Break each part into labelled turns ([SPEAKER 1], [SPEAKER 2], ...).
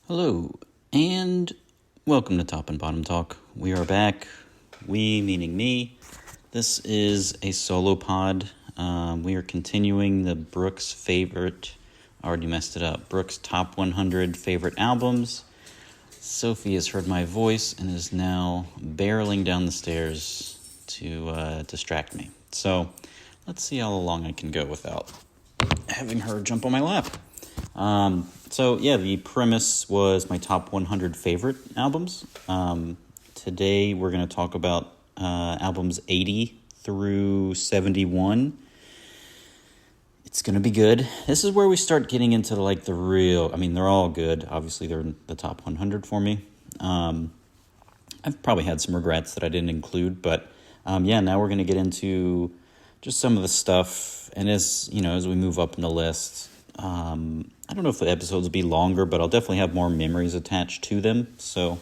[SPEAKER 1] Hello, and welcome to Top and Bottom Talk. We are back, we meaning me. This is a solo pod. We are continuing the Brook's favorite, I already messed it up, Brook's top 100 favorite albums. Sophie has heard my voice and is now barreling down the stairs to distract me. So let's see how long I can go without having her jump on my lap. The premise was my top 100 favorite albums. Today we're going to talk about albums 80 through 71. It's going to be good. This is where we start getting into the real, they're all good. Obviously, they're in the top 100 for me. I've probably had some regrets that I didn't include, but now we're going to get into just some of the stuff. And as we move up in the list, I don't know if the episodes will be longer, but I'll definitely have more memories attached to them. So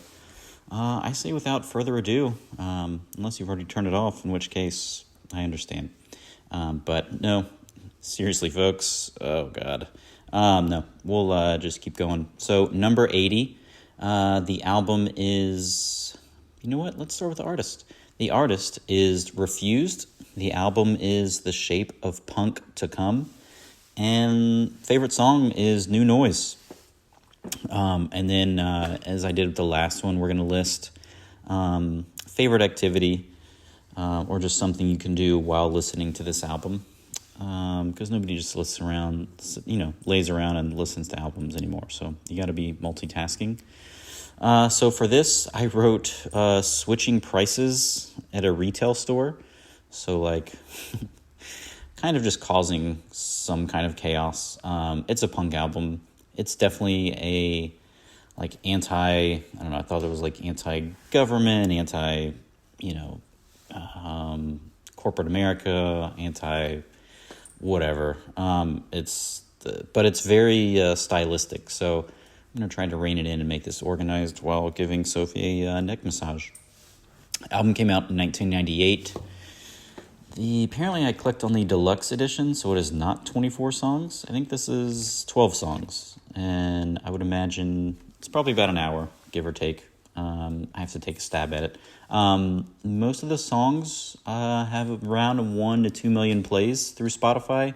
[SPEAKER 1] I say without further ado, unless you've already turned it off, in which case I understand. But no, seriously, folks. Oh, God. No, we'll just keep going. So number 80, the album is, let's start with the artist. The artist is Refused. The album is The Shape of Punk to Come. And favorite song is New Noise. And then, as I did with the last one, we're going to list favorite activity or just something you can do while listening to this album. Because nobody just lays around and listens to albums anymore. So you got to be multitasking. So for this, I wrote switching prices at a retail store. So kind of just causing some kind of chaos. It's a punk album. It's definitely I thought it was anti-government, corporate America, anti-whatever. But it's very stylistic. So I'm going to try to rein it in and make this organized while giving Sophie a neck massage. Album came out in 1998. Apparently I clicked on the deluxe edition, so it is not 24 songs. I think this is 12 songs, and I would imagine it's probably about an hour, give or take. I have to take a stab at it. Most of the songs have around 1 to 2 million plays through Spotify.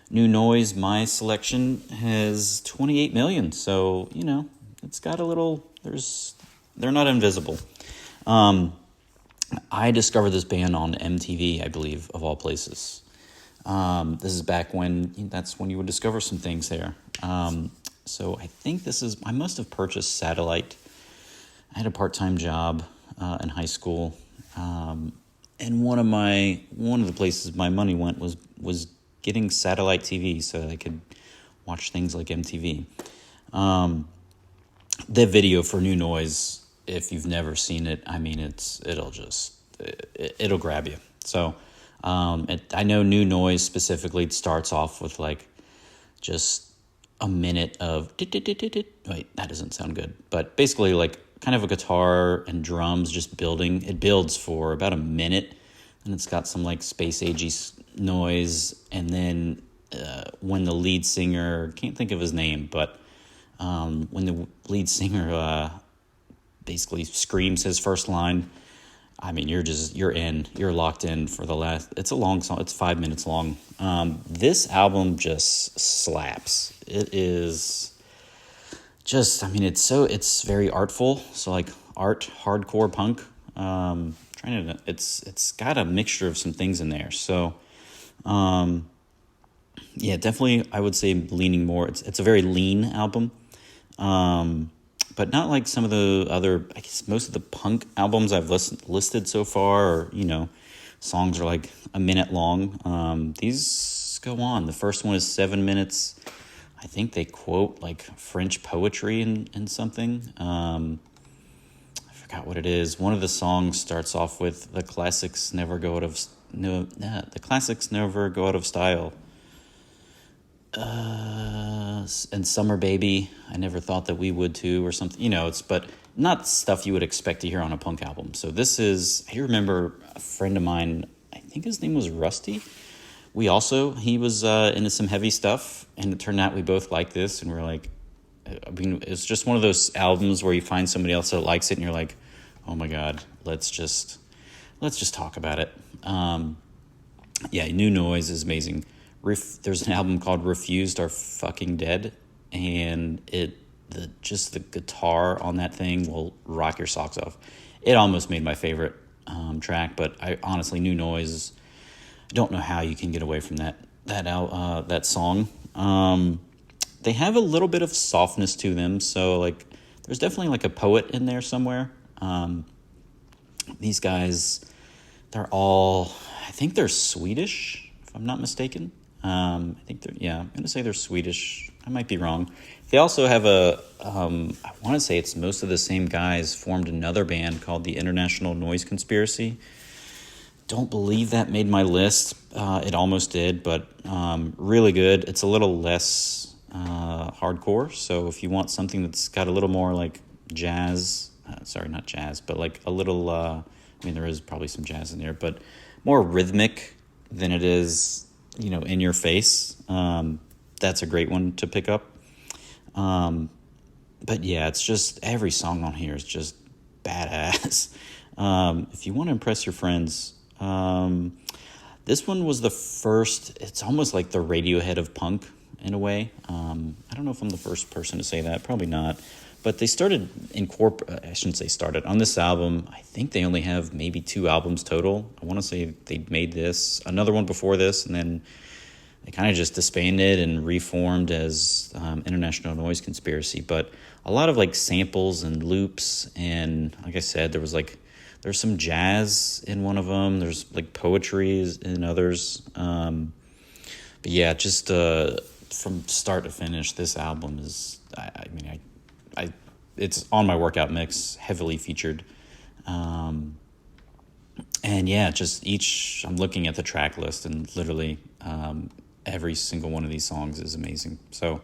[SPEAKER 1] New Noise, my selection, has 28 million, so, it's got a little, they're not invisible. I discovered this band on MTV, I believe, of all places. This is back when, that's when you would discover some things there. So I think I must have purchased Satellite. I had a part-time job in high school. And one of the places my money went was getting Satellite TV so that I could watch things like MTV. The video for New Noise, if you've never seen it, it'll grab you. So, I know New Noise specifically starts off with just a minute of wait, that doesn't sound good, but basically kind of a guitar and drums just building. It builds for about a minute, and it's got some space agey noise, and then when the lead singer, can't think of his name, but when the lead singer basically screams his first line, you're locked in for the last. It's a long song. It's 5 minutes long. This album just slaps. It is just, it's very artful. So art, hardcore punk. It's got a mixture of some things in there. So, definitely I would say leaning more. It's a very lean album. But not like some of the other, I guess most of the punk albums I've listed so far, or, songs are a minute long. These go on. The first one is 7 minutes. I think they quote French poetry in something. I forgot what it is. One of the songs starts off with the classics never go out of style. And Summer Baby, I never thought that we would too, or something, but not stuff you would expect to hear on a punk album. So I remember a friend of mine, I think his name was Rusty. He was into some heavy stuff, and it turned out we both liked this, and we're like, I mean, it's just one of those albums where you find somebody else that likes it, and you're like, oh my god, let's just talk about it. Yeah, New Noise is amazing. There's an album called Refused Are Fucking Dead, and the guitar on that thing will rock your socks off. It almost made my favorite track, but I honestly, New Noise, I don't know how you can get away from that song. They have a little bit of softness to them, so like there's definitely like a poet in there somewhere. These guys, I think they're Swedish, if I'm not mistaken. I'm going to say they're Swedish. I might be wrong. They also have I want to say it's most of the same guys formed another band called the International Noise Conspiracy. Don't believe that made my list. It almost did, but really good. It's a little less hardcore, so if you want something that's got a little more like jazz, not jazz, but like a little, there is probably some jazz in there, but more rhythmic than it is, in your face. That's a great one to pick up. But yeah, it's just every song on here is just badass. If you want to impress your friends, this one was the first. It's almost like the Radiohead of punk in a way. I don't know if I'm the first person to say that, probably not. But they started I shouldn't say started. On this album, I think they only have maybe 2 albums total. I want to say they made this, another one before this, and then they kind of just disbanded and reformed as International Noise Conspiracy. But a lot of like samples and loops, and like I said, there's some jazz in one of them. There's like poetry in others. But yeah, just from start to finish, this album is, it's on my workout mix, heavily featured. And yeah, I'm looking at the track list, and literally every single one of these songs is amazing. So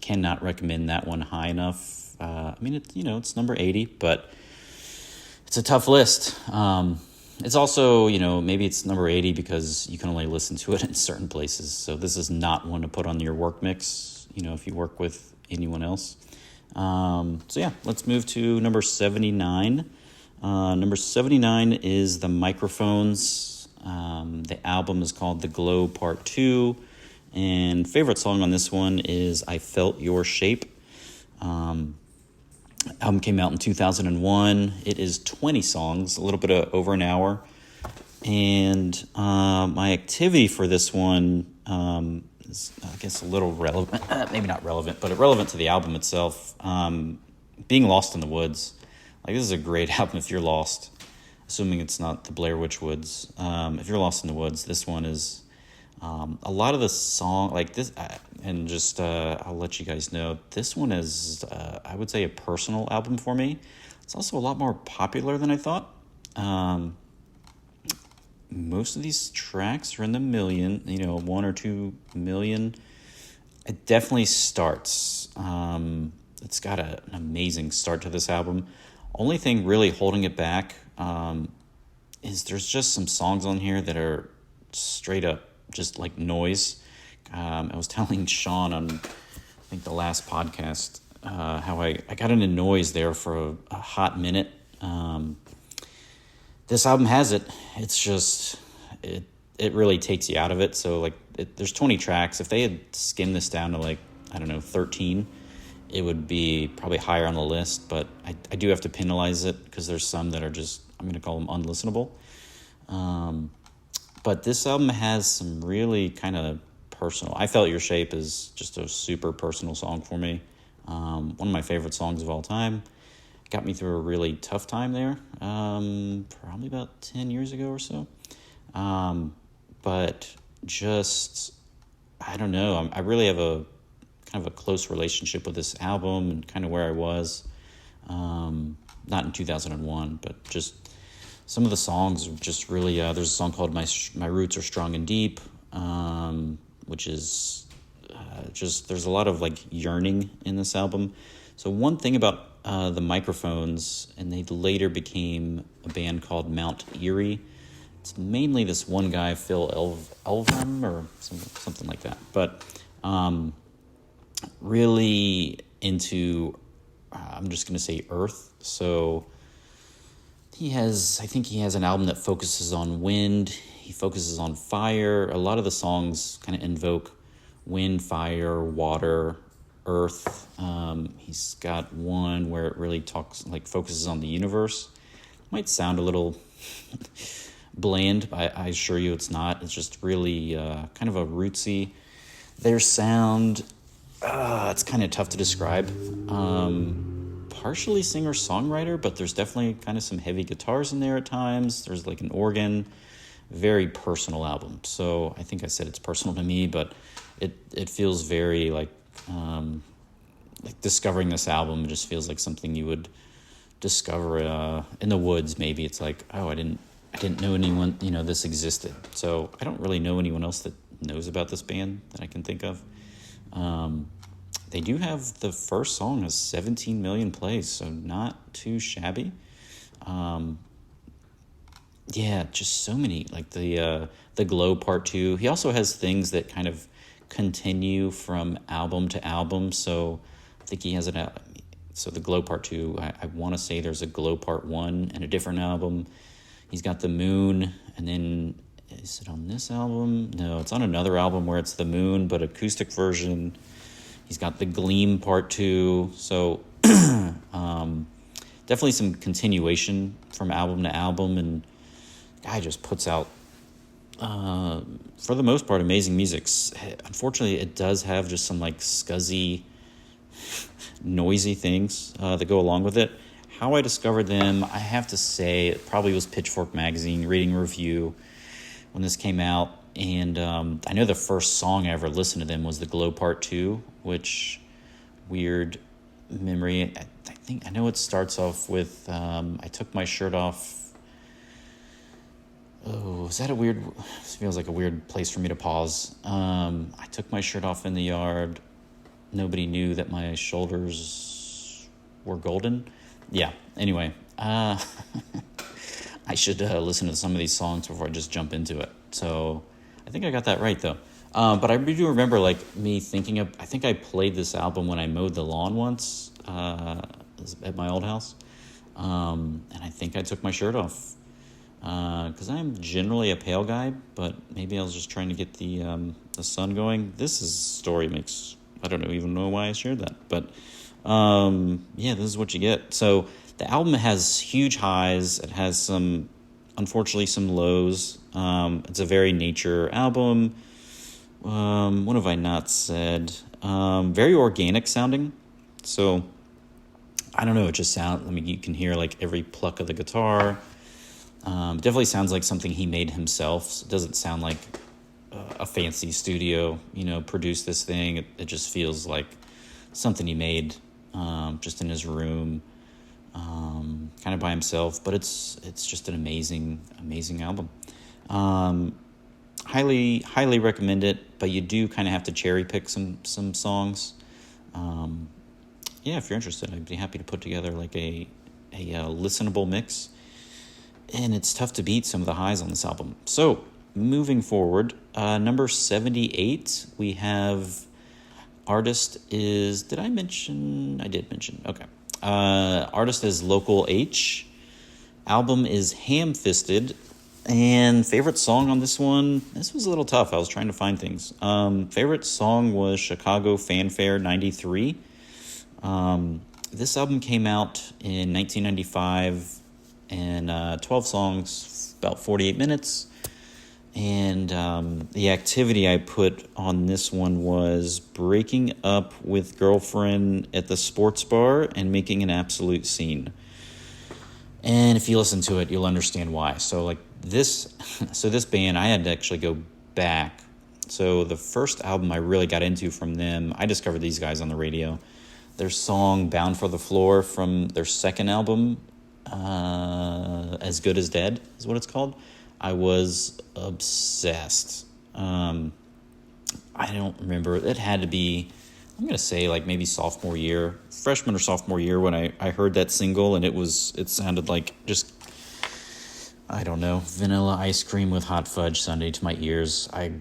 [SPEAKER 1] cannot recommend that one high enough. It's number 80, but it's a tough list. It's also, maybe it's number 80 because you can only listen to it in certain places. So this is not one to put on your work mix, if you work with anyone else. So yeah, let's move to number 79. Number 79 is The Microphones. The album is called The Glow Part 2. And favorite song on this one is I Felt Your Shape. Album came out in 2001. It is 20 songs, a little bit over an hour. And my activity for this one is, I guess, a little relevant. Maybe not relevant, but relevant to the album itself. Being Lost in the Woods. Like, this is a great album if you're lost, assuming it's not the Blair Witch Woods. If you're lost in the woods, this one is a lot of the song, like this, and just I'll let you guys know, this one is, I would say, a personal album for me. It's also a lot more popular than I thought. Most of these tracks are in the million, 1 or 2 million. It definitely starts. It's got an amazing start to this album. Only thing really holding it back is there's just some songs on here that are straight up just like noise. I was telling Sean on, I think, the last podcast how I got into noise there for a hot minute. This album has it. It's just, it really takes you out of it. So like, there's 20 tracks. If they had skimmed this down to like, 13, it would be probably higher on the list. But I do have to penalize it because there's some that are just, I'm going to call them unlistenable. But this album has some really kind of personal. I Felt Your Shape is just a super personal song for me. One of my favorite songs of all time. Got me through a really tough time there, probably about 10 years ago or so. But just, I don't know. I really have a kind of a close relationship with this album and kind of where I was. Not in 2001, but just some of the songs are just really, there's a song called My Roots Are Strong and Deep, which is just, there's a lot of like yearning in this album. So one thing about the Microphones, and they later became a band called Mount Erie. It's mainly this one guy, Phil Elverum, or something like that. But really into, I'm just going to say earth. So I think he has an album that focuses on wind. He focuses on fire. A lot of the songs kind of invoke wind, fire, water, earth. He's got one where it really focuses on the universe. Might sound a little bland, but I assure you it's not. It's just really kind of a rootsy. Their sound, it's kind of tough to describe. Partially singer-songwriter, but there's definitely kind of some heavy guitars in there at times. There's like an organ. Very personal album. So I think I said it's personal to me, but it feels very like discovering this album. It just feels like something you would discover in the woods. Maybe it's like, oh, I didn't know anyone, this existed. So I don't really know anyone else that knows about this band that I can think of. They do have the first song has 17 million plays, so not too shabby. Yeah, just so many, like the Glow Part 2. He also has things that kind of continue from album to album. So I think he has so the Glow Part 2, I want to say there's a Glow Part 1 and a different album. He's got the Moon, and then is it on this album? No, it's on another album where it's the Moon, but acoustic version. He's got the Gleam Part 2. So definitely some continuation from album to album, and guy just puts out, for the most part, amazing music. Unfortunately, it does have just some like scuzzy, noisy things that go along with it. How I discovered them, I have to say, it probably was Pitchfork Magazine reading a review when this came out. And I know the first song I ever listened to them was the Glow Part 2, which, weird memory. I know it starts off with, I took my shirt off. Oh, is that this feels like a weird place for me to pause. I took my shirt off in the yard. Nobody knew that my shoulders were golden. Yeah, anyway. I should listen to some of these songs before I just jump into it. So I think I got that right, though. But I do remember, me thinking of, I think I played this album when I mowed the lawn once at my old house. And I think I took my shirt off. Because I'm generally a pale guy, but maybe I was just trying to get the sun going. This story makes, I don't even know why I shared that, but this is what you get. So the album has huge highs. It has unfortunately, some lows. It's a very nature album. What have I not said? Very organic sounding. So I don't know. It just sounds. You can hear every pluck of the guitar. Definitely sounds like something he made himself. It doesn't sound like a fancy studio, produced this thing. It just feels like something he made just in his room, kind of by himself. But it's just an amazing album. Highly recommend it. But you do kind of have to cherry pick some songs. If you're interested, I'd be happy to put together a listenable mix. And it's tough to beat some of the highs on this album. So, moving forward, number 78, we have artist is... Did I mention? I did mention. Okay. Artist is Local H. Album is Ham-Fisted. And favorite song on this one, this was a little tough. I was trying to find things. Favorite song was Chicago Fanfare 93. This album came out in 1995. And 12 songs, about 48 minutes. And the activity I put on this one was breaking up with girlfriend at the sports bar and making an absolute scene. And if you listen to it, you'll understand why. So this band, I had to actually go back. So the first album I really got into from them, I discovered these guys on the radio. Their song Bound for the Floor from their second album, As Good as Dead is what it's called. I was obsessed. I don't remember. It had to be, I'm going to say maybe freshman or sophomore year when I heard that single, and it sounded like just, I don't know, vanilla ice cream with hot fudge sundae to my ears. I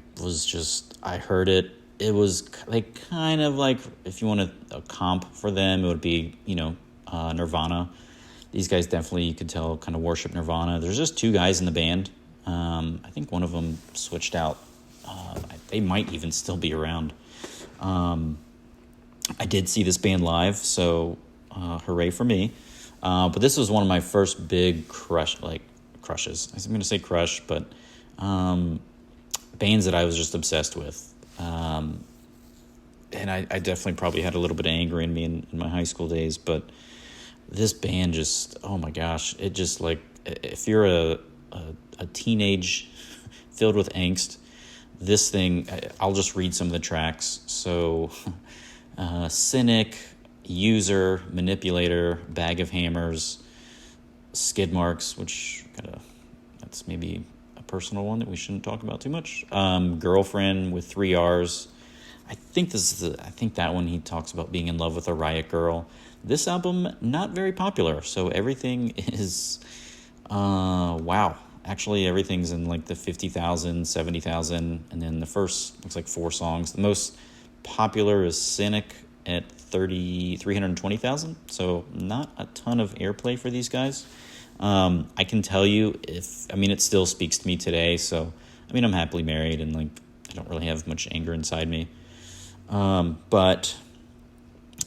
[SPEAKER 1] heard it it was like kind of like, if you want a comp for them, it would be, Nirvana. These guys definitely, you could tell, kind of worship Nirvana. There's just two guys in the band. I think one of them switched out. They might even still be around. I did see this band live, so hooray for me. But this was one of my first big crushes. I'm going to say crush, but bands that I was just obsessed with. And I definitely probably had a little bit of anger in me in my high school days, but this band just, oh my gosh, it just, like, if you're a teenage filled with angst, this thing, I'll just read some of the tracks. So, Cynic, User, Manipulator, Bag of Hammers, Skid Marks, which that's maybe a personal one that we shouldn't talk about too much. Girlfriend with 3 R's. I think that one he talks about being in love with a riot girl. This album, not very popular, so everything is, wow. Actually, everything's in like the 50,000, 70,000, and then the first looks like 4 songs. The most popular is Cynic at 320,000, so not a ton of airplay for these guys. I can tell you it still speaks to me today, so, I'm happily married, and like, I don't really have much anger inside me. But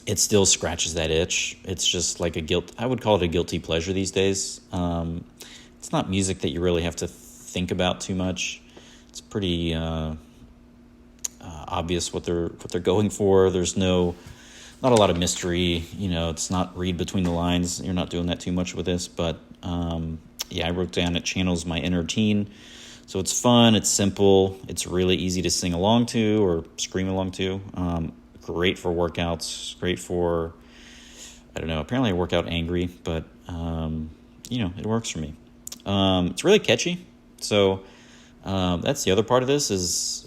[SPEAKER 1] it still scratches that itch. It's just like I would call it a guilty pleasure these days. It's not music that you really have to think about too much. It's pretty obvious what they're going for. There's not a lot of mystery. It's not read between the lines. You're not doing that too much with this. But I wrote down it channels my inner teen. So it's fun. It's simple. It's really easy to sing along to or scream along to. Great for workouts. Great for, I don't know. Apparently I work out angry, but it works for me. It's really catchy. So that's the other part of this is,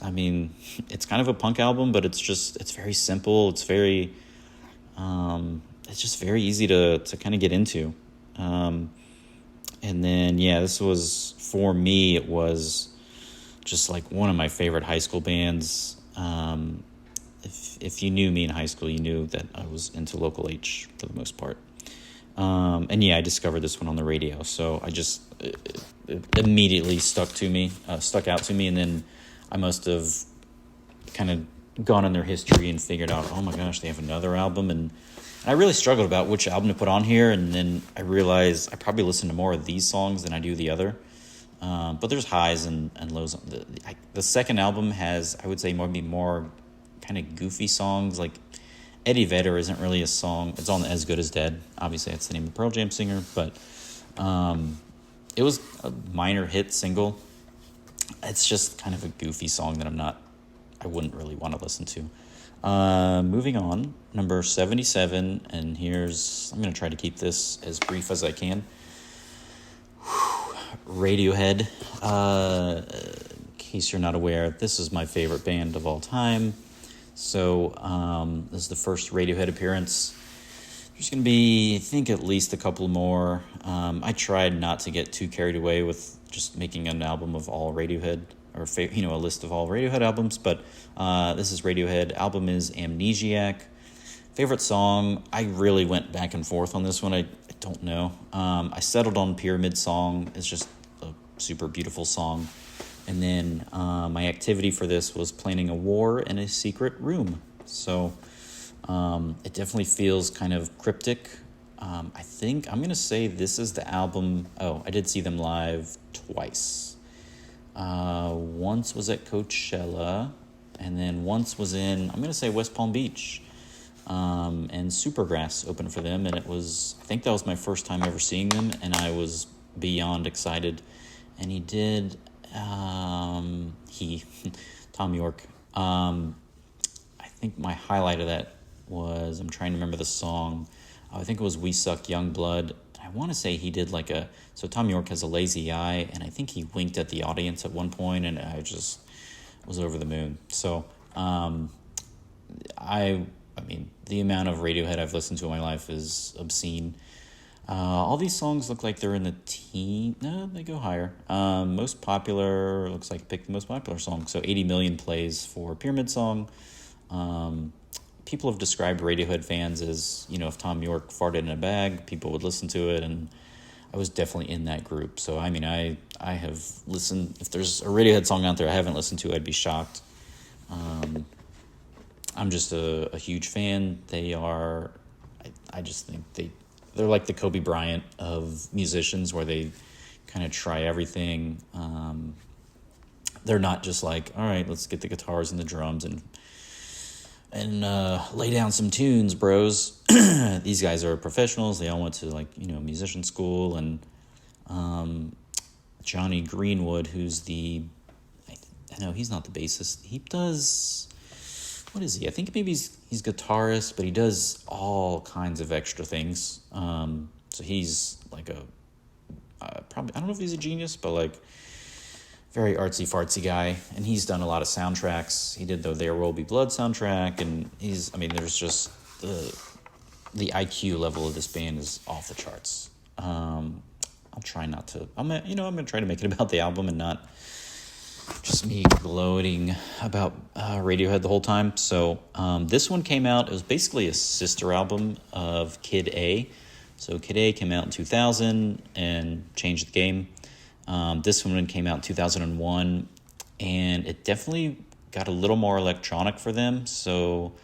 [SPEAKER 1] it's kind of a punk album, but it's very simple. It's very, it's just very easy to kind of get into. And then, this was, for me, it was just like one of my favorite high school bands. If you knew me in high school, you knew that I was into Local H for the most part. I discovered this one on the radio, so it immediately stuck out to me, and then I must have kind of gone in their history and figured out, oh my gosh, they have another album, and I really struggled about which album to put on here, and then I realized I probably listen to more of these songs than I do the other, but there's highs and lows. The second album has, I would say, maybe more kind of goofy songs, like Eddie Vedder isn't really a song. It's on As Good As Dead. Obviously, that's the name of the Pearl Jam singer, but it was a minor hit single. It's just kind of a goofy song that I wouldn't really want to listen to. Moving on, number 77, and I'm going to try to keep this as brief as I can. Radiohead. In case you're not aware, this is my favorite band of all time. So this is the first Radiohead appearance. There's going to be, I think, at least a couple more. I tried not to get too carried away with just making an album of all Radiohead, or a list of all Radiohead albums, but this is Radiohead. Album is Amnesiac. Favorite song, I really went back and forth on this one. I don't know. I settled on Pyramid Song. It's just a super beautiful song. And then my activity for this was planning a war in a secret room. So it definitely feels kind of cryptic. I think I'm going to say this is the album. Oh, I did see them live twice. Once was at Coachella, and then once was in, I'm going to say, West Palm Beach. And Supergrass opened for them, and I think that was my first time ever seeing them, and I was beyond excited. And he did, Tom York. I think my highlight of that was, I'm trying to remember the song. I think it was We Suck Young Blood. I want to say he did so Tom York has a lazy eye, and I think he winked at the audience at one point, and I just was over the moon. So, the amount of Radiohead I've listened to in my life is obscene. All these songs look like they're in the teen. No, they go higher. Most popular, looks like I picked the most popular song. So 80 million plays for Pyramid Song. People have described Radiohead fans as, if Tom York farted in a bag, people would listen to it, and I was definitely in that group. So, I mean, I have listened. If there's a Radiohead song out there I haven't listened to, I'd be shocked. I'm just a huge fan. They are, I just think they're like the Kobe Bryant of musicians, where they kind of try everything. They're not just like, all right, let's get the guitars and the drums and lay down some tunes, bros. These guys are professionals. They all went to musician school. And Johnny Greenwood, who's I know he's not the bassist. He does, what is he? I think maybe he's guitarist, but he does all kinds of extra things. So he's like probably, I don't know if he's a genius, but like very artsy fartsy guy. And he's done a lot of soundtracks. He did the There Will Be Blood soundtrack, and there's just the IQ level of this band is off the charts. I'll try not to, I'm going to try to make it about the album and not just me gloating about Radiohead the whole time. So this one came out, it was basically a sister album of Kid A. So Kid A came out in 2000 and changed the game. This one came out in 2001, and it definitely got a little more electronic for them. So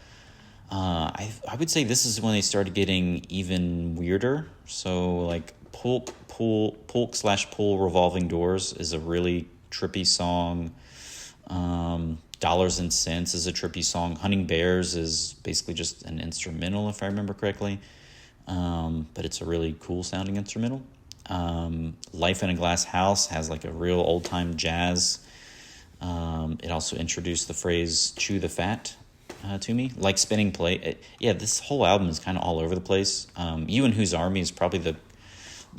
[SPEAKER 1] I would say this is when they started getting even weirder. So like Polk/Pool Revolving Doors is a really trippy song. Dollars and Cents is a trippy song. Hunting Bears is basically just an instrumental, if I remember correctly. But it's a really cool sounding instrumental. Life in a Glass House has like a real old time jazz. It also introduced the phrase chew the fat to me, like Spinning Plate. This whole album is kind of all over the place. You and Whose Army is probably the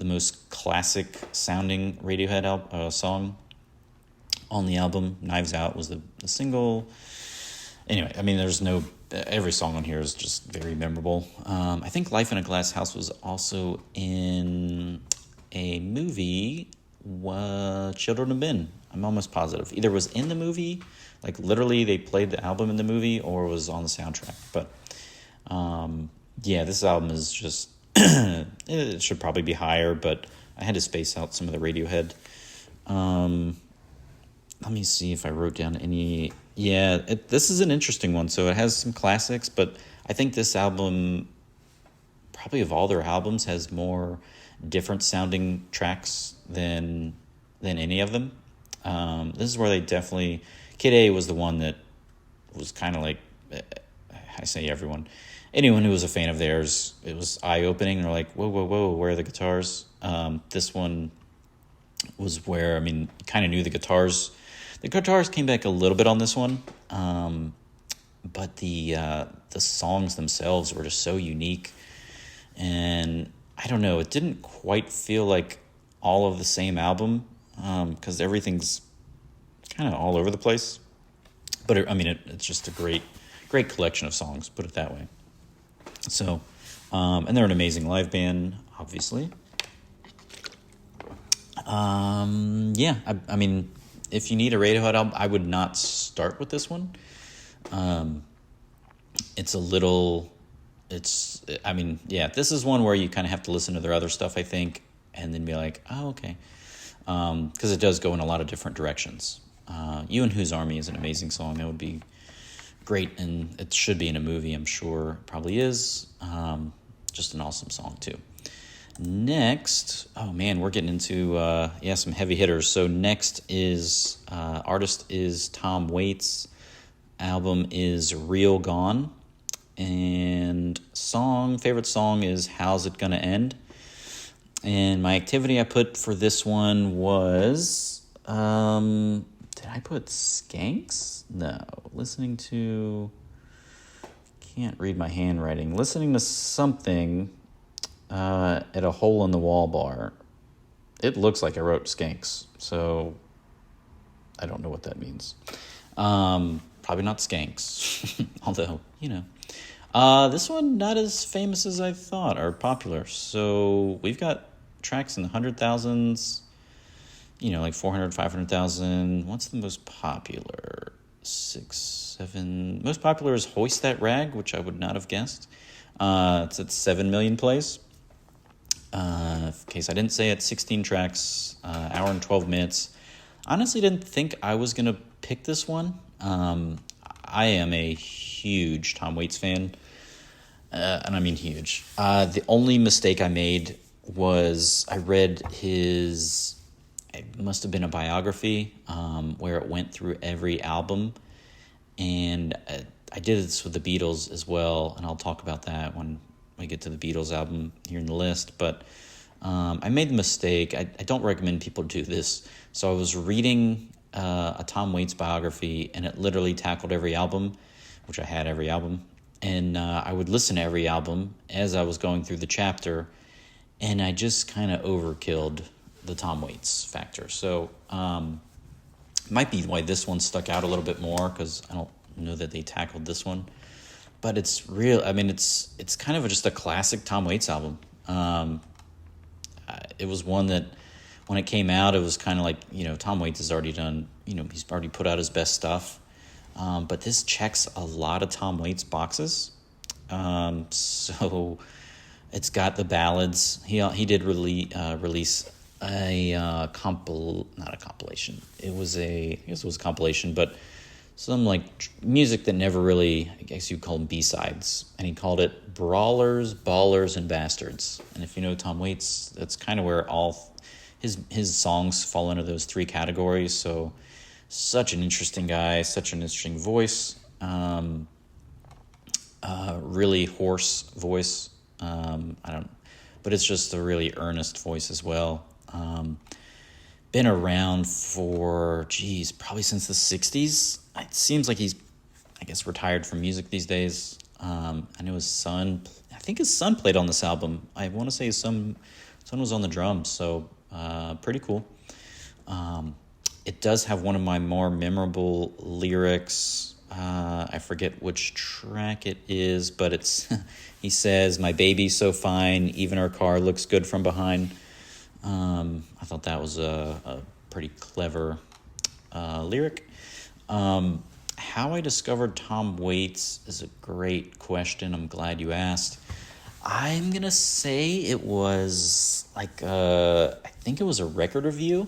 [SPEAKER 1] most classic sounding Radiohead song on the album. Knives Out was the single. Anyway, I mean, every song on here is just very memorable. I think Life in a Glass House was also in a movie, Children of Men. I'm almost positive. Either was in the movie, like literally they played the album in the movie, or was on the soundtrack. But this album is just, it should probably be higher, but I had to space out some of the Radiohead. Let me see if I wrote down any. This is an interesting one. So it has some classics, but I think this album, probably of all their albums, has more different sounding tracks than any of them. This is where they definitely, Kid A was the one that was kind of like, I say anyone who was a fan of theirs, it was eye-opening. They're like, whoa, where are the guitars? This one was where, kind of knew the guitars. The guitars came back a little bit on this one, but the songs themselves were just so unique. And I don't know, it didn't quite feel like all of the same album, because everything's kind of all over the place. But it's just a great collection of songs, put it that way. So, and they're an amazing live band, obviously. If you need a Radiohead album, I would not start with this one. This is one where you kind of have to listen to their other stuff, I think, and then be like, oh, okay. Because it does go in a lot of different directions. You and Whose Army is an amazing song. That would be great, and it should be in a movie, I'm sure. It probably is. Just an awesome song, too. Next, we're getting into some heavy hitters. So next is artist is Tom Waits. Album is Real Gone, and favorite song is How's It Gonna End. And my activity I put for this one was did I put Skanks? No, can't read my handwriting. Listening to something at a hole in the wall bar. It looks like I wrote Skanks, so I don't know what that means. Probably not Skanks, although, This one not as famous as I thought, or popular. So we've got tracks in the 100,000s, like 400, 500,000. What's the most popular? 6, 7. Most popular is Hoist That Rag, which I would not have guessed. It's at 7 million plays. In case I didn't say it, 16 tracks, hour and 12 minutes. Honestly, didn't think I was going to pick this one. I am a huge Tom Waits fan, and I mean huge. The only mistake I made was I read his, it must have been a biography, where it went through every album, and I did this with the Beatles as well, and I'll talk about that when we get to the Beatles album here in the list, but I made the mistake. I don't recommend people do this. So I was reading a Tom Waits biography, and it literally tackled every album, which I had every album, and I would listen to every album as I was going through the chapter, and I just kind of overkilled the Tom Waits factor. So might be why this one stuck out a little bit more, because I don't know that they tackled this one. But it's real. I mean, it's kind of just a classic Tom Waits album. It was one that when it came out, it was kind of like, Tom Waits has already done, he's already put out his best stuff. But this checks a lot of Tom Waits boxes. So it's got the ballads. He did release a not a compilation. I guess it was a compilation, but some music that never really, I guess you'd call them B-sides. And he called it Brawlers, Ballers, and Bastards. And if you know Tom Waits, that's kind of where all his songs fall into those three categories. So such an interesting guy, such an interesting voice, really hoarse voice. But it's just a really earnest voice as well. Been around for, probably since the 60s. It seems like he's, I guess, retired from music these days. I know his son played on this album. I want to say his son was on the drums, so pretty cool. It does have one of my more memorable lyrics. I forget which track it is, but it's he says, "My baby's so fine, even our car looks good from behind." I thought that was a pretty clever lyric. How I discovered Tom Waits is a great question. I'm glad you asked. I'm going to say it was I think it was a record review.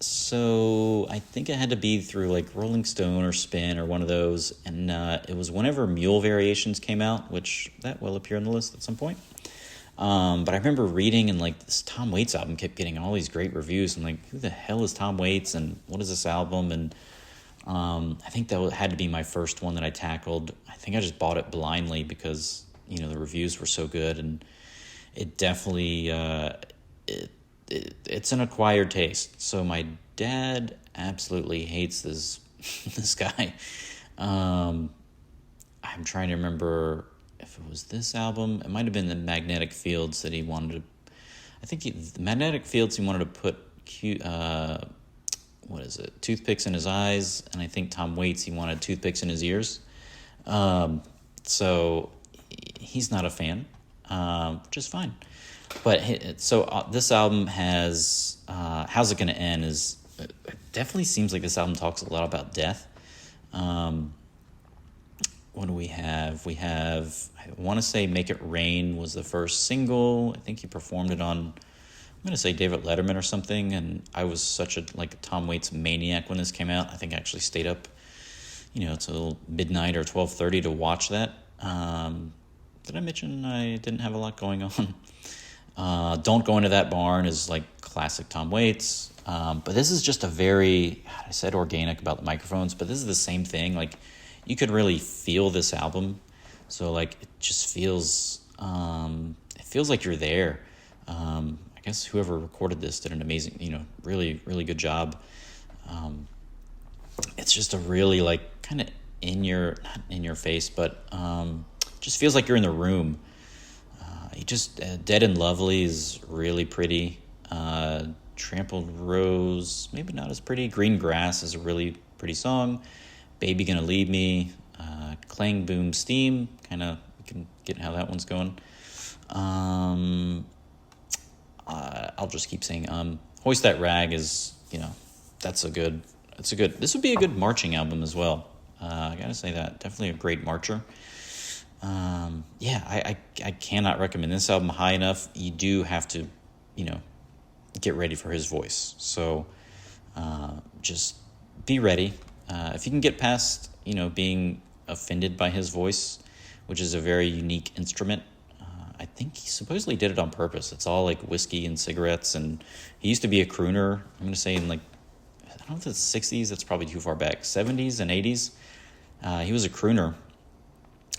[SPEAKER 1] So I think it had to be through Rolling Stone or Spin or one of those. And it was whenever Mule Variations came out, which that will appear on the list at some point. But I remember reading, and this Tom Waits album kept getting all these great reviews. I'm like, who the hell is Tom Waits, and what is this album? And I think that had to be my first one that I tackled. I think I just bought it blindly because the reviews were so good, and it definitely it's an acquired taste. So my dad absolutely hates this guy. I'm trying to remember if it was this album. It might have been the Magnetic Fields that he wanted to. I think the Magnetic Fields he wanted to put toothpicks in his eyes, and I think Tom Waits he wanted toothpicks in his ears. So he's not a fan, which is fine. But this album has How's It Gonna End is it definitely seems like this album talks a lot about death. What do we have? We have, I want to say Make It Rain was the first single. I think he performed it on, I'm going to say David Letterman or something, and I was such a Tom Waits maniac when this came out. I think I actually stayed up, till midnight or 12:30 to watch that. Did I mention I didn't have a lot going on? Don't Go Into That Barn is classic Tom Waits. But this is just a very, I said organic about the microphones, but this is the same thing. You could really feel this album. So it just feels, it feels like you're there. I guess whoever recorded this did an amazing, really, really good job. It's just a really kind of not in your face, but just feels like you're in the room. Dead and Lovely is really pretty. Trampled Rose, maybe not as pretty. Green Grass is a really pretty song. Baby Gonna Leave Me, Clang Boom Steam, kind of, you can get how that one's going. I'll just keep saying Hoist That Rag is, this would be a good marching album as well. I gotta say that. Definitely a great marcher. I cannot recommend this album high enough. You do have to, get ready for his voice. So just be ready. If you can get past, being offended by his voice, which is a very unique instrument. I think he supposedly did it on purpose. It's all like whiskey and cigarettes, and he used to be a crooner. I'm going to say in I don't know if it's 60s, that's probably too far back, 70s and 80s. He was a crooner,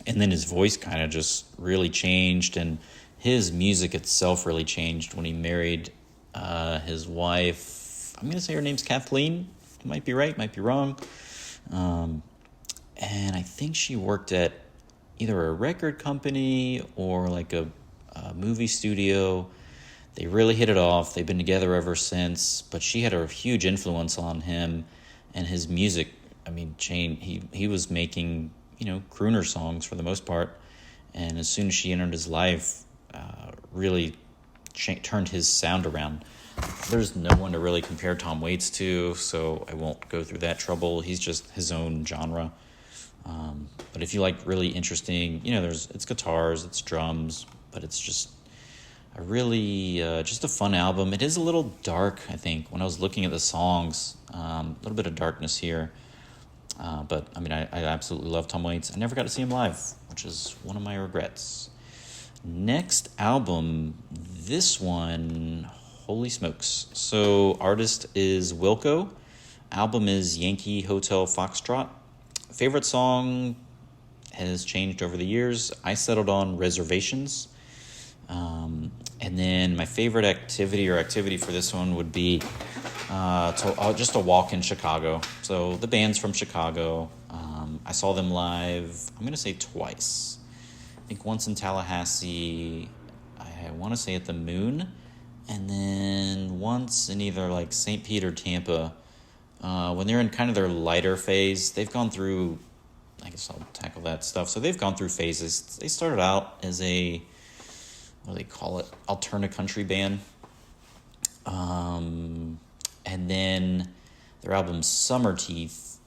[SPEAKER 1] and then his voice kind of just really changed, and his music itself really changed when he married his wife. I'm going to say her name's Kathleen. Might be right, might be wrong. And I think she worked at either a record company or like a movie studio. They really hit it off. They've been together ever since, but she had a huge influence on him and his music. He was making, crooner songs for the most part. And as soon as she entered his life, really turned his sound around. There's no one to really compare Tom Waits to, so I won't go through that trouble. He's just his own genre. But if you like really interesting, it's guitars, it's drums, but it's just a really, just a fun album. It is a little dark, I think, when I was looking at the songs, a little bit of darkness here. But I absolutely love Tom Waits. I never got to see him live, which is one of my regrets. Next album, this one, holy smokes. So artist is Wilco. Album is Yankee Hotel Foxtrot. Favorite song has changed over the years. I settled on Reservations. And then my favorite activity for this one would be just a walk in Chicago. So the band's from Chicago. I saw them live, I'm going to say twice. I think once in Tallahassee, I want to say at the Moon, and then once in either like St. Pete or Tampa. When they're in kind of their lighter phase, they've gone through, I guess I'll tackle that stuff. So they've gone through phases. They started out as a, what do they call it, alternative country band. And then their album Summer Teeth,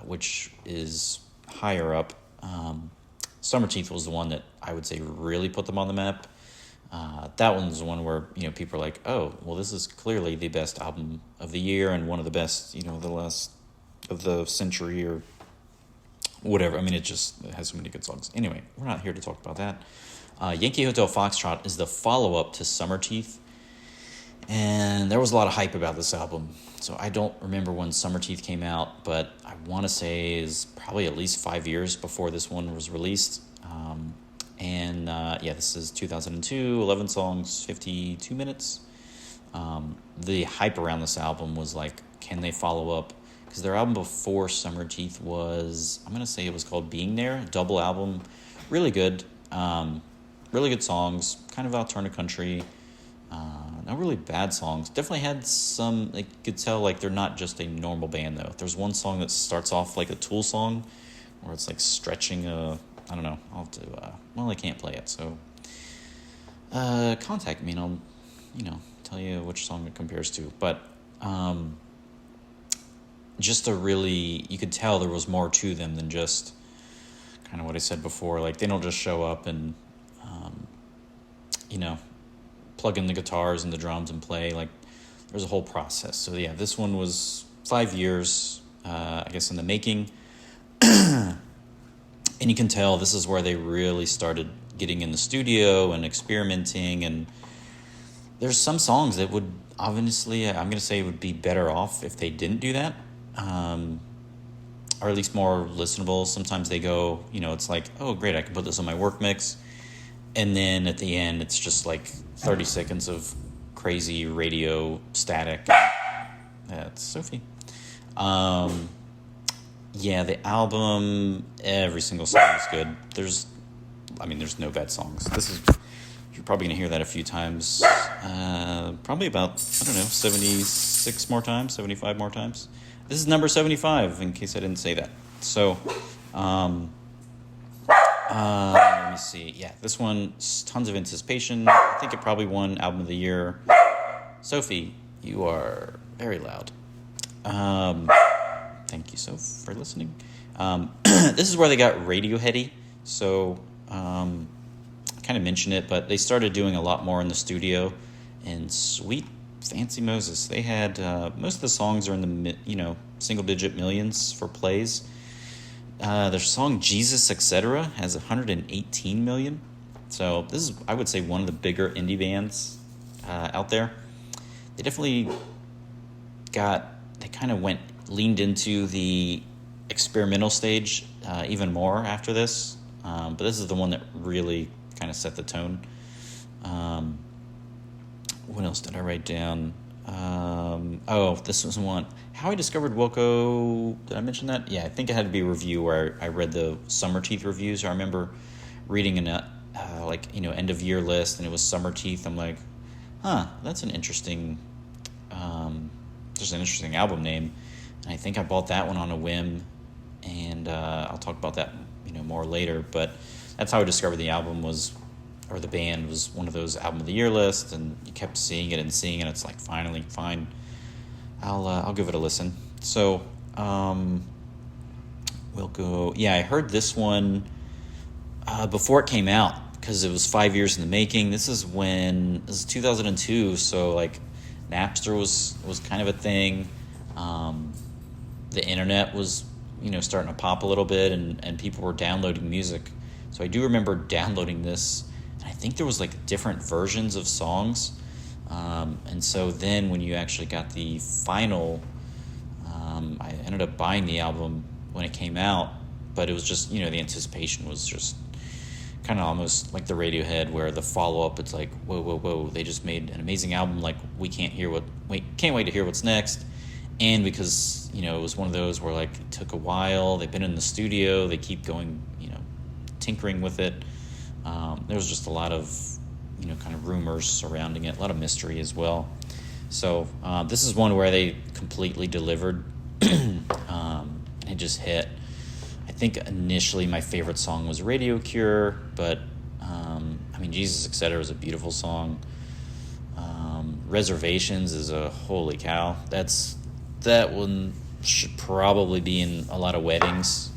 [SPEAKER 1] which is higher up. Summer Teeth was the one that I would say really put them on the map. That one's the one where, people are like, oh, well, this is clearly the best album of the year and one of the best, the last of the century or whatever. It has so many good songs. Anyway, we're not here to talk about that. Yankee Hotel Foxtrot is the follow-up to Summer Teeth. And there was a lot of hype about this album. So I don't remember when Summer Teeth came out, but I want to say is probably at least 5 years before this one was released. This is 2002, 11 songs, 52 minutes. The hype around this album was like, can they follow up? Because their album before Summer Teeth was, I'm going to say it was called Being There, double album, really good. Really good songs, kind of alternative country. Not really bad songs. Definitely had some, you could tell, they're not just a normal band, though. There's one song that starts off like a Tool song, where it's stretching I don't know. I'll have to, I can't play it, so contact me and I'll, tell you which song it compares to. But just you could tell there was more to them than just kind of what I said before. They don't just show up and, plug in the guitars and the drums and play. There's a whole process. So yeah, this one was 5 years, I guess, in the making. And you can tell this is where they really started getting in the studio and experimenting. And there's some songs that would, obviously, I'm going to say would be better off if they didn't do that. Or at least more listenable. Sometimes they go, it's like, oh, great, I can put this on my work mix. And then at the end, it's just 30 seconds of crazy radio static. That's Sophie. The album, every single song is good. There's no bad songs. You're probably going to hear that a few times. Probably about, 76 more times, 75 more times. This is number 75, in case I didn't say that. So, Let me see. Yeah, this one, tons of anticipation. I think it probably won Album of the Year. Sophie, you are very loud. Thank you, Soph, for listening. This is where they got Radioheady. So, I kind of mentioned it, but they started doing a lot more in the studio. And sweet fancy Moses, they had most of the songs are in the single-digit millions for plays. Their song Jesus Etc. has 118 million. So this is, I would say, one of the bigger indie bands out there. They definitely leaned into the experimental stage even more after this. But this is the one that really kind of set the tone. What else did I write down? This was one. How I Discovered Wilco. Did I mention that? Yeah, I think it had to be a review where I read the Summer Teeth reviews. I remember reading an end of year list, and it was Summer Teeth. I'm like, that's an interesting, just an interesting album name. And I think I bought that one on a whim, and I'll talk about that more later. But that's how I discovered the album or the band was one of those Album of the Year lists, and you kept seeing it and seeing it. It's like, finally, fine, I'll give it a listen. So we'll go. Yeah, I heard this one before it came out because it was 5 years in the making. This is 2002, so like Napster was kind of a thing. The internet was starting to pop a little bit, and people were downloading music. So I do remember downloading this. I think there was like different versions of songs. And so then when you actually got the final, I ended up buying the album when it came out, but it was just, the anticipation was just kind of almost like the Radiohead, where the follow-up, it's like, whoa, they just made an amazing album. Like, we can't wait to hear what's next. And because, it was one of those where like it took a while, they've been in the studio, they keep going, tinkering with it. There was just a lot of, kind of rumors surrounding it, a lot of mystery as well. So this is one where they completely delivered, and it just hit. I think initially my favorite song was Radio Cure, but Jesus Etc. is a beautiful song. Reservations is a holy cow. That one should probably be in a lot of weddings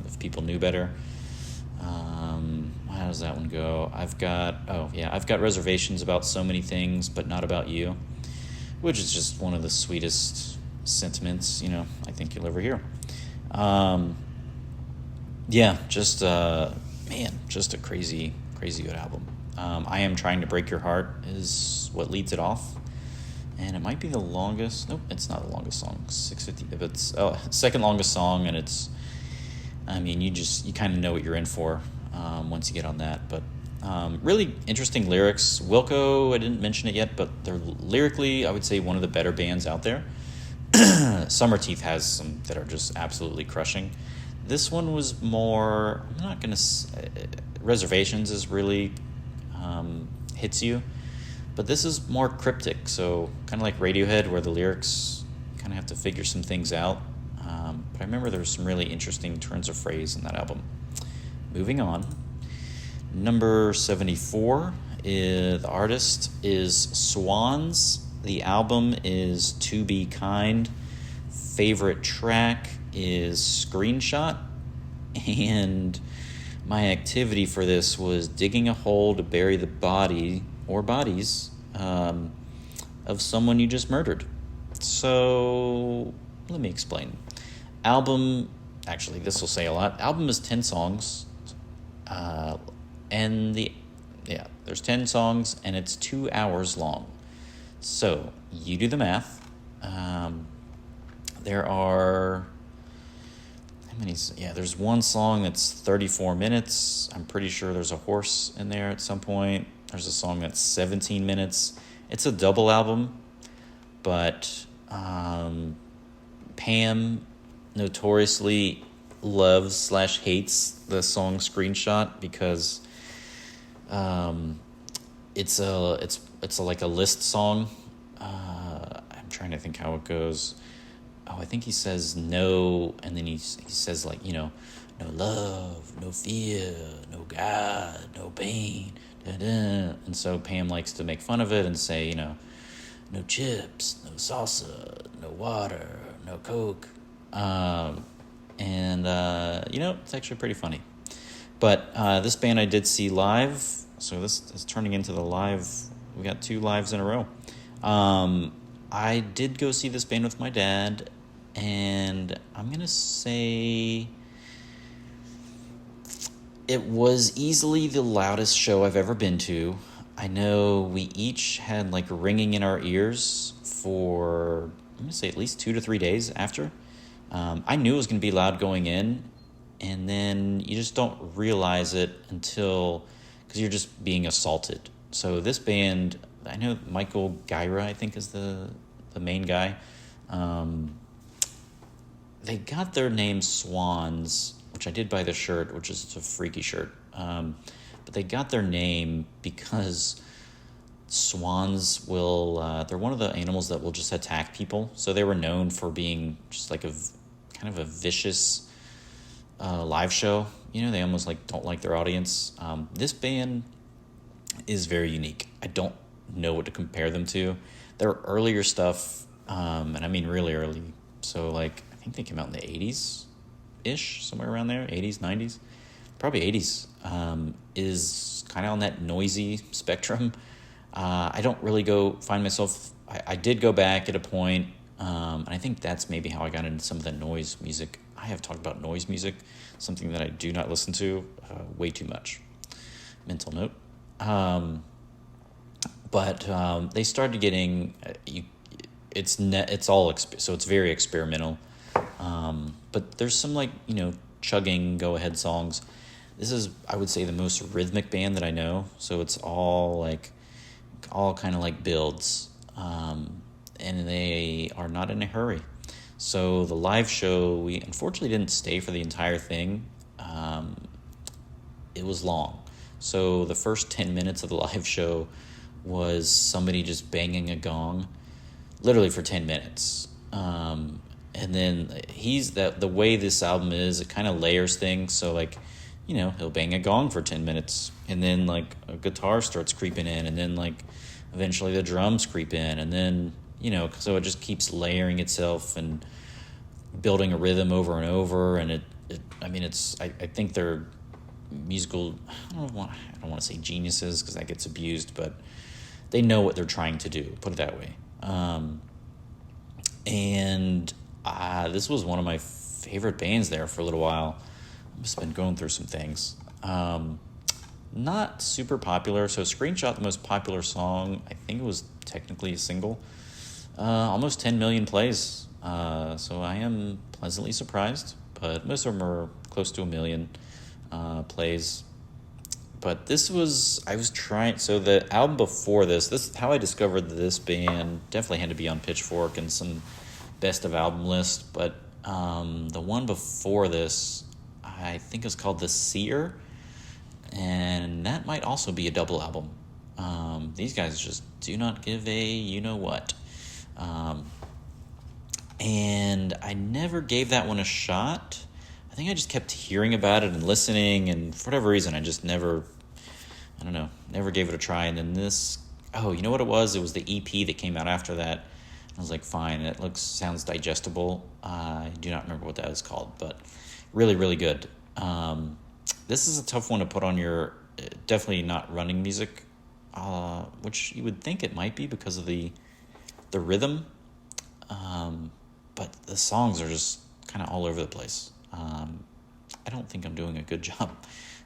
[SPEAKER 1] if people knew better. How does that one go? I've got reservations about so many things, but not about you, which is just one of the sweetest sentiments, I think you'll ever hear. Just a crazy, crazy good album. I Am Trying to Break Your Heart is what leads it off, and it might be the longest. Nope, it's not the longest song. 650. It's second longest song, and it's. You kind of know what you're in for once you get on that. But really interesting lyrics. Wilco, I didn't mention it yet, but they're lyrically, I would say, one of the better bands out there. Summer Teeth has some that are just absolutely crushing. This one was more, I'm not going to, Reservations is really hits you, but this is more cryptic, so kind of like Radiohead, where the lyrics kind of have to figure some things out. But I remember there were some really interesting turns of phrase in that album. Moving on. Number 74, the artist is Swans. The album is To Be Kind. Favorite track is Screenshot. And my activity for this was digging a hole to bury the body or bodies of someone you just murdered. So let me explain. Album, actually, this will say a lot. Album is 10 songs. There's 10 songs, and it's 2 hours long. So you do the math. There are how many? Yeah, there's one song that's 34 minutes. I'm pretty sure there's a horse in there at some point. There's a song that's 17 minutes. It's a double album, but Pam notoriously loves/hates the song Screenshot because it's like a list song. I'm trying to think how it goes. I think he says no, and then he says no love, no fear, no God, no pain. Da-da. And so Pam likes to make fun of it and say, no chips, no salsa, no water, no Coke. It's actually pretty funny. But this band I did see live, so this is turning into the live. We got 2 lives in a row. I did go see this band with my dad, and I'm going to say it was easily the loudest show I've ever been to. I know we each had like ringing in our ears for, I'm going to say at least 2 to 3 days after. I knew it was going to be loud going in, and then you just don't realize it because you're just being assaulted. So this band, I know Michael Gyra, I think, is the main guy. They got their name Swans, which I did buy the shirt, which is a freaky shirt. But they got their name because swans will, they're one of the animals that will just attack people. So they were known for being just like a kind of a vicious live show. They almost like don't like their audience. This band is very unique. I don't know what to compare them to. Their earlier stuff, and I mean really early, so like I think they came out in the 80s-ish, somewhere around there, 80s, 90s, probably 80s, is kind of on that noisy spectrum. I don't really find myself, I did go back at a point, and I think that's maybe how I got into some of the noise music. I have talked about noise music, something that I do not listen to way too much. Mental note. But they started getting, so it's very experimental. But there's some chugging go-ahead songs. This is, I would say, the most rhythmic band that I know. So it's all kind of like builds. And they are not in a hurry. So the live show, we unfortunately didn't stay for the entire thing. It was long. So the first 10 minutes of the live show was somebody just banging a gong, literally for 10 minutes. And then the way this album is, it kind of layers things. So he'll bang a gong for 10 minutes, and then a guitar starts creeping in, and then eventually the drums creep in, and then so it just keeps layering itself and building a rhythm over and over. And I think they're musical, I don't want to say geniuses because that gets abused, but they know what they're trying to do, put it that way. And this was one of my favorite bands there for a little while. I've just been going through some things. Not super popular. So Screenshot, the most popular song, I think it was technically a single. Almost 10 million plays. So I am pleasantly surprised, but most of them are close to 1 million plays. But so the album before this, how I discovered this band definitely had to be on Pitchfork and some best of album list. But the one before this, I think is called The Seer, and that might also be a double album. These guys just do not give a you-know-what. And I never gave that one a shot. I think I just kept hearing about it and listening, and for whatever reason, I just never gave it a try. And then you know what it was? It was the EP that came out after that. I was like, fine, it sounds digestible. I do not remember what that is called, but really, really good. This is a tough one to put on your, definitely not running music, which you would think it might be because of the rhythm. But the songs are just kind of all over the place. I don't think I'm doing a good job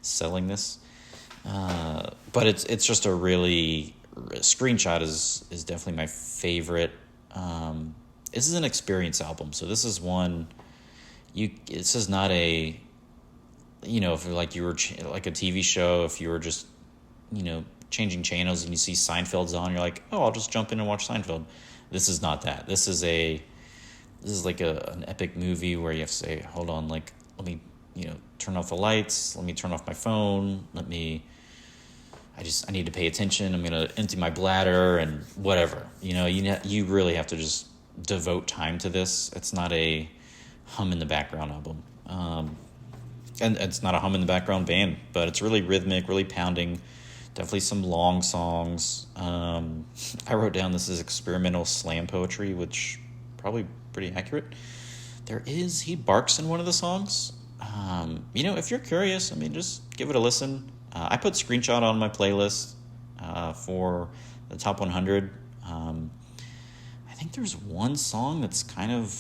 [SPEAKER 1] selling this. But it's just a really, Screenshot is definitely my favorite. This is an experience album. So this is one, this is not a, if you were like a TV show, if you were just, changing channels and you see Seinfeld's on, you're like, oh, I'll just jump in and watch Seinfeld. This is not that. This is like an epic movie where you have to say, hold on, let me, turn off the lights. Let me turn off my phone. I need to pay attention. I'm going to empty my bladder and whatever. You really have to just devote time to this. It's not a hum in the background album. and it's not a hum in the background band, but it's really rhythmic, really pounding. Definitely some long songs. I wrote down this is experimental slam poetry, which probably pretty accurate. He barks in one of the songs. If you're curious, just give it a listen. I put screenshot on my playlist for the top 100. I think there's one song that's kind of,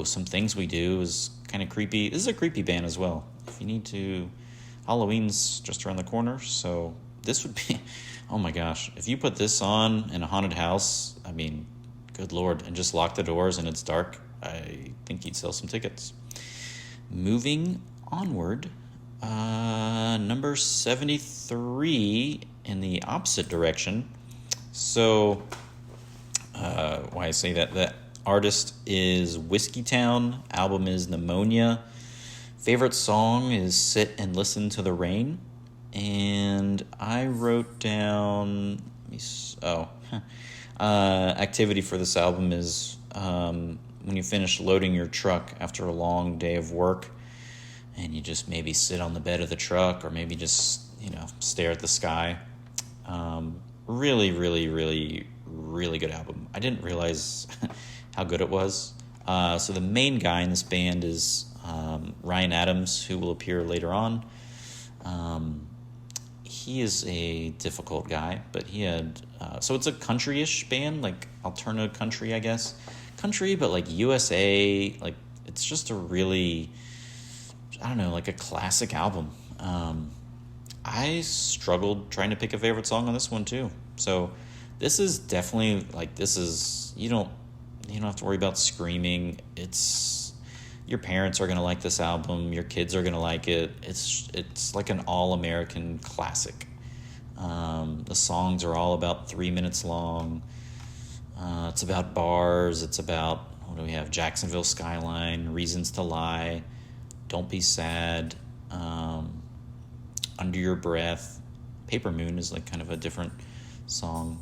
[SPEAKER 1] Some Things We Do is kind of creepy. This is a creepy band as well. If you need to, Halloween's just around the corner, so this would be, oh my gosh, if you put this on in a haunted house, good Lord, and just lock the doors and it's dark, I think you'd sell some tickets. Moving onward, number 73 in the opposite direction. So, why I say that, the artist is Whiskey Town, album is Pneumonia. Favorite song is Sit and Listen to the Rain. And I wrote down, activity for this album is when you finish loading your truck after a long day of work and you just maybe sit on the bed of the truck or maybe just, stare at the sky. Really, really, really, really good album. I didn't realize how good it was. So the main guy in this band is Ryan Adams, who will appear later on. He is a difficult guy, but he had... so it's a country-ish band, like alternative country, I guess. Country, but like USA. Like, it's just a really... like a classic album. I struggled trying to pick a favorite song on this one, too. So this is definitely, you don't have to worry about screaming. Your parents are going to like this album. Your kids are going to like it. It's like an all-American classic. The songs are all about 3 minutes long. It's about bars. It's about, what do we have? Jacksonville Skyline, Reasons to Lie, Don't Be Sad, Under Your Breath. Paper Moon is like kind of a different song.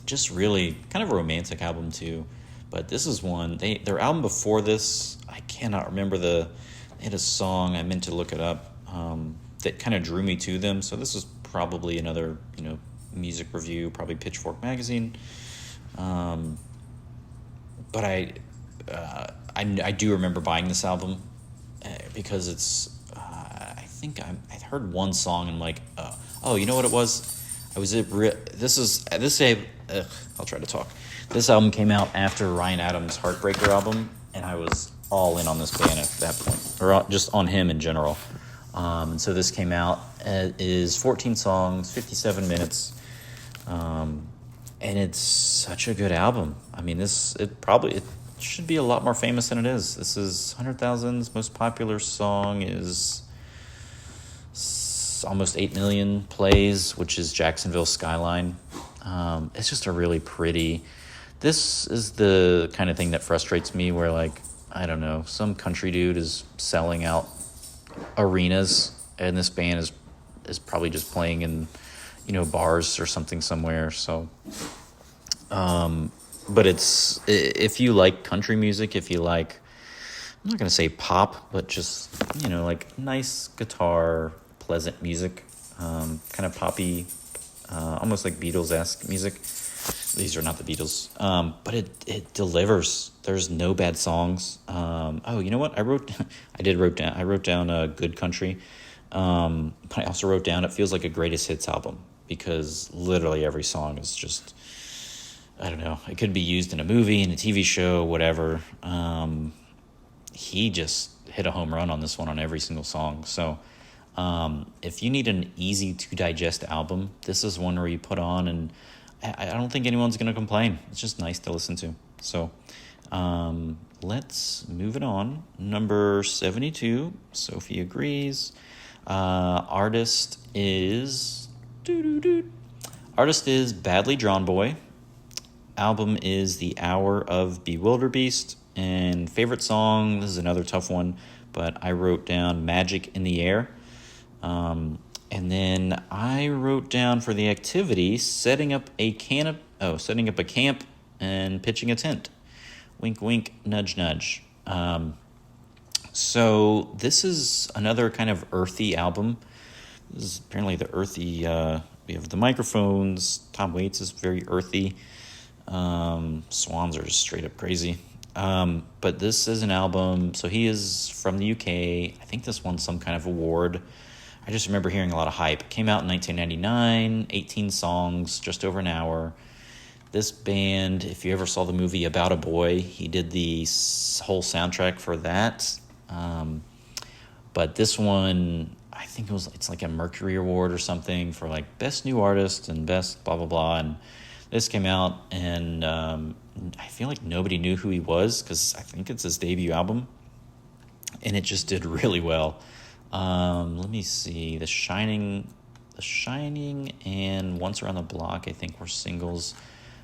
[SPEAKER 1] Just really kind of a romantic album too. But this is one, their album before this, I cannot remember they had a song, I meant to look it up, that kind of drew me to them. So this is probably another, music review, probably Pitchfork Magazine. But I do remember buying this album because it's, I think I heard one song and I'm like, you know what it was? I'll try to talk. This album came out after Ryan Adams' Heartbreaker album, and I was all in on this band at that point, or just on him in general. And so this came out, is 14 songs, 57 minutes, and it's such a good album. It should be a lot more famous than it is. This is 100,000's most popular song is almost 8 million plays, which is Jacksonville Skyline. It's just a really pretty... This is the kind of thing that frustrates me where, some country dude is selling out arenas and this band is probably just playing in, bars or something somewhere. So, but if you like country music, if you like, I'm not going to say pop, but just, nice guitar, pleasant music, kind of poppy, almost like Beatles-esque music. These are not the Beatles, but it delivers. There's no bad songs. You know what? I wrote down a Good Country, but I also wrote down it feels like a greatest hits album because literally every song is just, I don't know. It could be used in a movie, in a TV show, whatever. He just hit a home run on this one on every single song. So if you need an easy to digest album, this is one where you put on and I don't think anyone's going to complain. It's just nice to listen to. So let's move it on. Number 72, Sophie agrees. Artist is Badly Drawn Boy. Album is The Hour of Bewilderbeast. And favorite song, this is another tough one, but I wrote down Magic in the Air. And then I wrote down for the activity, setting up a camp and pitching a tent. Wink, wink, nudge, nudge. So this is another kind of earthy album. This is apparently the earthy, we have the microphones. Tom Waits is very earthy. Swans are just straight up crazy. But this is an album, so he is from the UK. I think this won some kind of award. I just remember hearing a lot of hype. It came out in 1999, 18 songs, just over an hour. This band, if you ever saw the movie About a Boy, he did the whole soundtrack for that. But this one, I think it's like a Mercury Award or something for like Best New Artist and Best blah, blah, blah. And this came out, and I feel like nobody knew who he was because I think it's his debut album. And it just did really well. Let me see. The Shining and Once Around the Block, I think, were singles.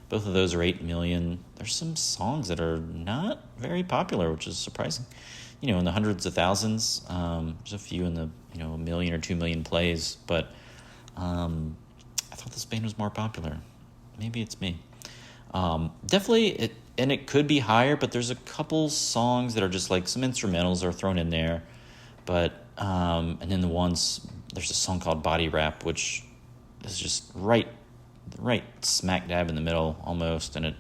[SPEAKER 1] Both of those are 8 million. There's some songs that are not very popular, which is surprising. In the hundreds of thousands. There's a few in the, 1 million or 2 million plays. But I thought this band was more popular. Maybe it's me. Definitely, it could be higher, but there's a couple songs that are just like some instrumentals are thrown in there. But, and then there's a song called Body Rap, which is just right smack dab in the middle almost, and it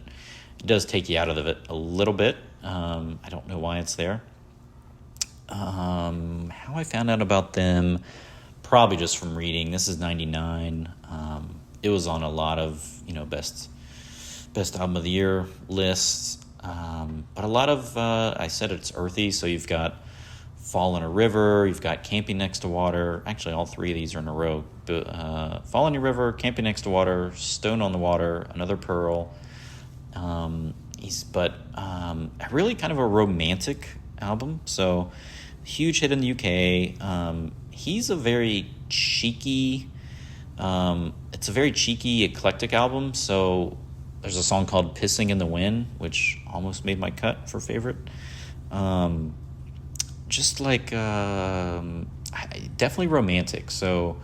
[SPEAKER 1] does take you out of it a little bit. I don't know why it's there. How I found out about them, probably just from reading. This is 99. It was on a lot of, best album of the year lists. But a lot of, I said it's earthy, so you've got Fall in a River, you've got Camping Next to Water. Actually, all three of these are in a row. Fall in a River, Camping Next to Water, Stone on the Water, Another Pearl. Really kind of a romantic album. So, huge hit in the UK. He's a very cheeky, it's a very cheeky, eclectic album. So, there's a song called Pissing in the Wind, which almost made my cut for favorite. Just like definitely romantic. So,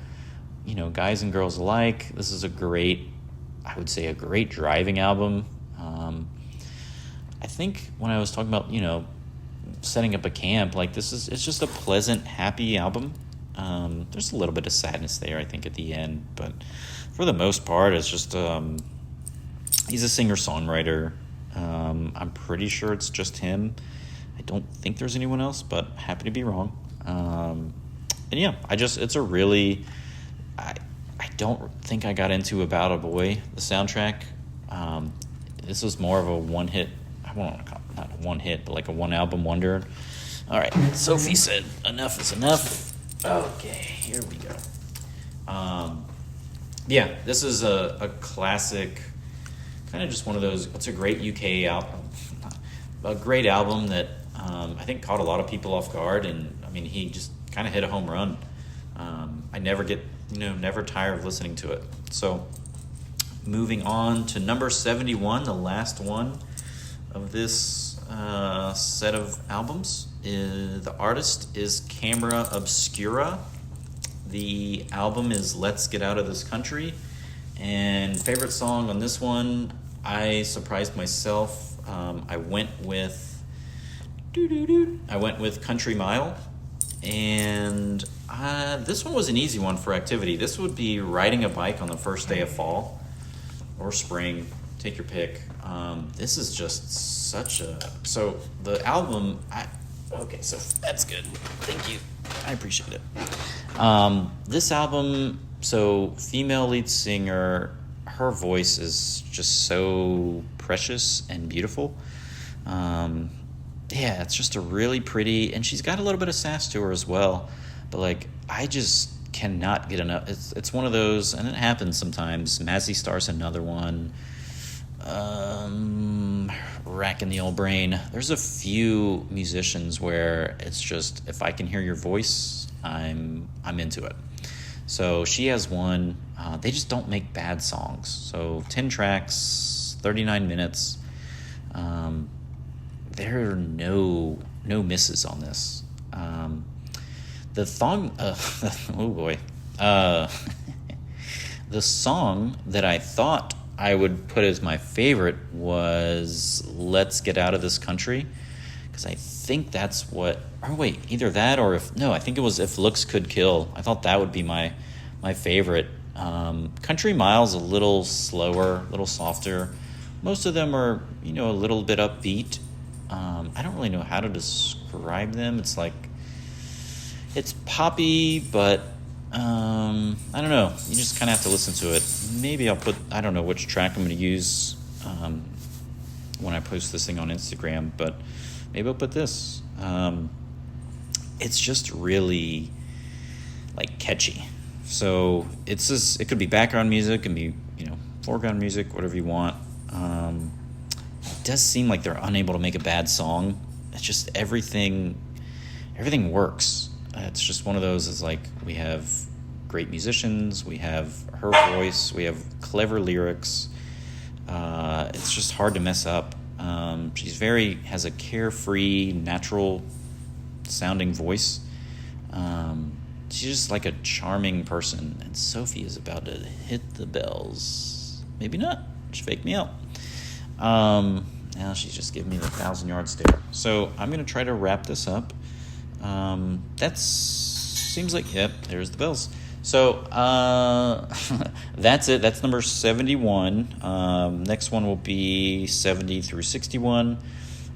[SPEAKER 1] guys and girls alike, this is a great driving album. I think when I was talking about, setting up a camp, like it's just a pleasant, happy album. There's a little bit of sadness there, I think, at the end, but for the most part, it's just, he's a singer-songwriter. I'm pretty sure it's just him. I don't think there's anyone else, but happy to be wrong. It's a really, I don't think I got into About a Boy, the soundtrack. This was more of a one-hit, I won't call it, not a one-hit, but like a one-album wonder. All right, Sophie said enough is enough. Okay, here we go. This is a classic, kind of just one of those, it's a great UK album. A great album that I think caught a lot of people off guard, and he just kind of hit a home run. I never never tire of listening to it. So moving on to number 71, the last one of this set of albums. The artist is Camera Obscura. The album is Let's Get Out of This Country. And favorite song on this one, I surprised myself. I went with Country Mile, and this one was an easy one for activity. This would be riding a bike on the first day of fall or spring, take your pick. This is just so the album, so that's good. Thank you. I appreciate it. This album, so female lead singer, her voice is just so precious and beautiful. It's just a really pretty, and she's got a little bit of sass to her as well. But I just cannot get enough. It's one of those, and it happens sometimes. Mazzy Star's another one. Racking the old brain. There's a few musicians where it's just, if I can hear your voice, I'm into it. So she has one. They just don't make bad songs. So 10 tracks, 39 minutes. There are no misses on this. The song, oh boy. The song that I thought I would put as my favorite was Let's Get Out of This Country, because I think that's what, or wait, either that or I think it was If Looks Could Kill. I thought that would be my favorite. Country Mile's a little slower, a little softer. Most of them are, a little bit upbeat. I don't really know how to describe them. It's like, it's poppy, but I don't know. You just kind of have to listen to it. Maybe I don't know which track I'm going to use when I post this thing on Instagram, but maybe I'll put this. It's just really, like, catchy. So it could be background music, it can be, foreground music, whatever you want. It does seem like they're unable to make a bad song. It's just everything works. It's just one of those, is like, we have great musicians, we have her voice, we have clever lyrics. It's just hard to mess up. She has a carefree, natural sounding voice. She's just like a charming person. And Sophie is about to hit the bells. Maybe not. She faked me out. Now she's just giving me the 1,000-yard stare. So I'm going to try to wrap this up. Seems like, yep, there's the bells. So that's it. That's number 71. Next one will be 70 through 61.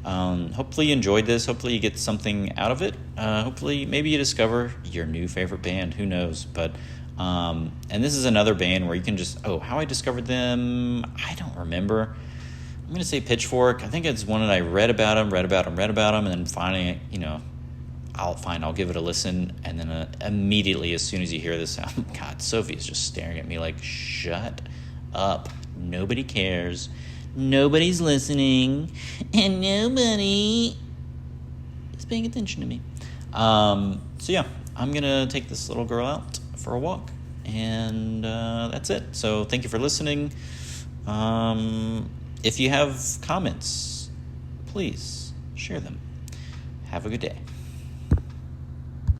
[SPEAKER 1] Hopefully you enjoyed this. Hopefully you get something out of it. Hopefully maybe you discover your new favorite band. Who knows? But and this is another band where you can just, how I discovered them, I don't remember. I'm going to say Pitchfork. I think it's one that I read about them, and then finally, I'll give it a listen, and then immediately, as soon as you hear this sound, God, Sophie is just staring at me like, shut up. Nobody cares. Nobody's listening, and nobody is paying attention to me. So yeah, I'm going to take this little girl out for a walk, and that's it. So thank you for listening. If you have comments, please share them. Have a good day.